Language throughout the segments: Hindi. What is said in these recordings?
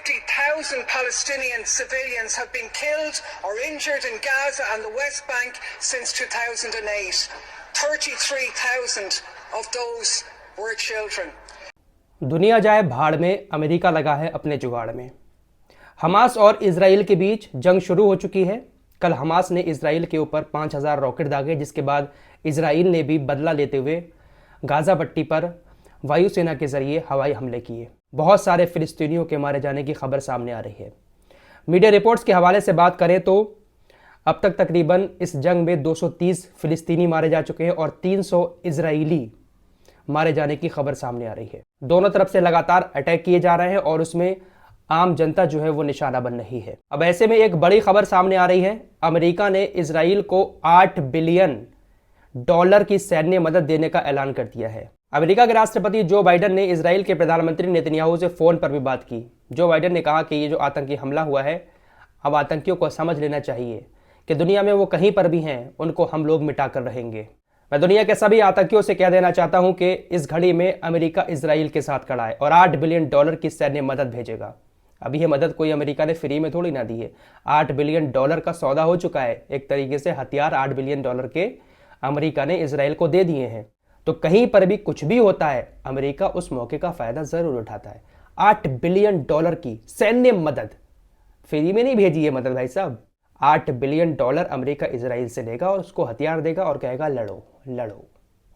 50,000 Palestinian civilians have been killed or injured in Gaza and the West Bank since 2008. 33,000 of those were children. दुनिया जाए भाड़ में, अमेरिका लगा है अपने जुगाड़ में। हमास और इजराइल के बीच जंग शुरू हो चुकी है। कल हमास ने इजराइल के ऊपर 5,000 रॉकेट दागे, जिसके बाद इजराइल ने भी बदला लेते हुए गाजा पट्टी पर वायुसेना के जरिए हवाई हमले किए। बहुत सारे फिलिस्तीनियों के मारे जाने की खबर सामने आ रही है। मीडिया रिपोर्ट्स के हवाले से बात करें तो अब तक तकरीबन इस जंग में 230 फिलिस्तीनी मारे जा चुके हैं और 300 इजरायली मारे जाने की खबर सामने आ रही है। दोनों तरफ से लगातार अटैक किए जा रहे हैं और उसमें आम जनता जो है वो निशाना बन रही है। अब ऐसे में एक बड़ी खबर सामने आ रही है। अमेरिका ने इजराइल को $8 बिलियन की सैन्य मदद देने का ऐलान कर दिया है। अमेरिका के राष्ट्रपति जो बाइडेन ने इजराइल के प्रधानमंत्री नेतन्याहू से फोन पर भी बात की। जो बाइडेन ने कहा कि ये जो आतंकी हमला हुआ है, अब आतंकियों को समझ लेना चाहिए कि दुनिया में वो कहीं पर भी हैं, उनको हम लोग मिटा कर रहेंगे। मैं दुनिया के सभी आतंकियों से कह देना चाहता हूं कि इस घड़ी में अमेरिका इजराइल के साथ खड़ा है और $8 बिलियन की सैन्य मदद भेजेगा। अभी ये मदद कोई अमेरिका ने फ्री में थोड़ी ना दी है। $8 बिलियन का सौदा हो चुका है। एक तरीके से हथियार $8 बिलियन के अमेरिका ने इजराइल को दे दिए हैं। तो कहीं पर भी कुछ भी होता है, अमेरिका उस मौके का फायदा जरूर उठाता है। $8 बिलियन की सैन्य मदद, फ्री में नहीं भेजी है मदद भाई साहब। $8 बिलियन अमेरिका इजराइल से लेगा और उसको हथियार देगा और कहेगा लड़ो लड़ो,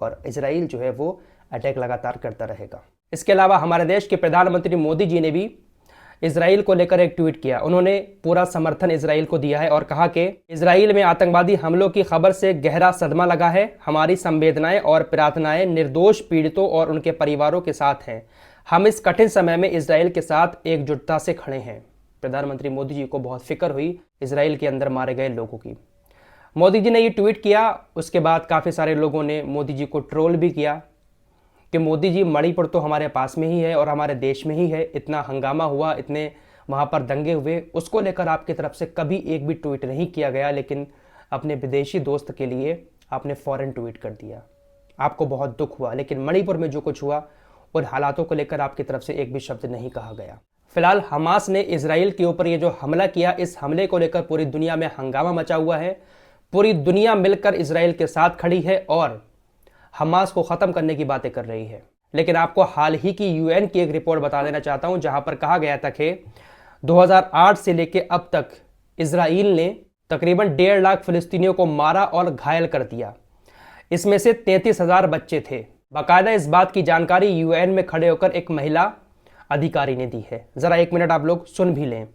और इजराइल जो है वो अटैक लगातार करता रहेगा। इसके अलावा हमारे देश के प्रधानमंत्री मोदी जी ने भी इजराइल को लेकर एक ट्वीट किया। उन्होंने पूरा समर्थन इजराइल को दिया है और कहा कि इजराइल में आतंकवादी हमलों की खबर से गहरा सदमा लगा है। हमारी संवेदनाएं और प्रार्थनाएं निर्दोष पीड़ितों और उनके परिवारों के साथ हैं। हम इस कठिन समय में इजराइल के साथ एकजुटता से खड़े हैं। प्रधानमंत्री मोदी जी को बहुत फिक्र हुई इजराइल के अंदर मारे गए लोगों की। मोदी जी ने ये ट्वीट किया, उसके बाद काफ़ी सारे लोगों ने मोदी जी को ट्रोल भी किया कि मोदी जी, मणिपुर तो हमारे पास में ही है और हमारे देश में ही है, इतना हंगामा हुआ, इतने वहाँ पर दंगे हुए, उसको लेकर आपकी तरफ से कभी एक भी ट्वीट नहीं किया गया, लेकिन अपने विदेशी दोस्त के लिए आपने फ़ौरन ट्वीट कर दिया। आपको बहुत दुख हुआ, लेकिन मणिपुर में जो कुछ हुआ उन हालातों को लेकर आपकी तरफ से एक भी शब्द नहीं कहा गया। फिलहाल हमास ने इजराइल के ऊपर ये जो हमला किया, इस हमले को लेकर पूरी दुनिया में हंगामा मचा हुआ है। पूरी दुनिया मिलकर इजराइल के साथ खड़ी है और हमास को ख़त्म करने की बातें कर रही है। लेकिन आपको हाल ही की यूएन की एक रिपोर्ट बता देना चाहता हूं, जहां पर कहा गया था कि 2008 से लेकर अब तक इजराइल ने तकरीबन 1.5 लाख फिलिस्तीनियों को मारा और घायल कर दिया। इसमें से 33,000 बच्चे थे। बाकायदा इस बात की जानकारी यूएन में खड़े होकर एक महिला अधिकारी ने दी है। जरा 1 मिनट आप लोग सुन भी लें।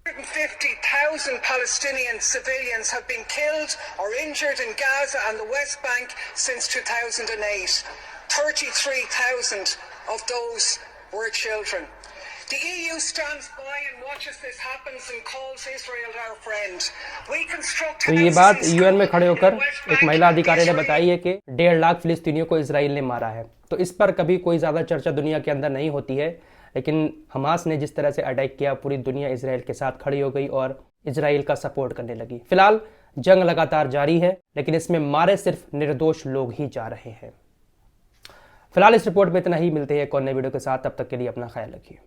50,000 Palestinian civilians have been killed or injured in Gaza and the West Bank since 2008. 33,000 of those were children. The EU stands by and watches this happen and calls Israel our friend. We construct तो ये बात यूएन में खड़े होकर एक महिला अधिकारी ने बताई है कि 1.5 लाख फिलिस्तीनियों को इजराइल ने मारा है। तो इस पर कभी कोई ज़्यादा चर्चा दुनिया के अंदर नहीं होती है, लेकिन हमास ने जिस तरह से अटैक किया, पूरी दुनिया इजराइल के साथ खड़ी हो गई और इजराइल का सपोर्ट करने लगी। फिलहाल जंग लगातार जारी है, लेकिन इसमें मारे सिर्फ निर्दोष लोग ही जा रहे हैं। फिलहाल इस रिपोर्ट में इतना ही। मिलते हैं एक और नए वीडियो के साथ, तब तक के लिए अपना ख्याल रखिए।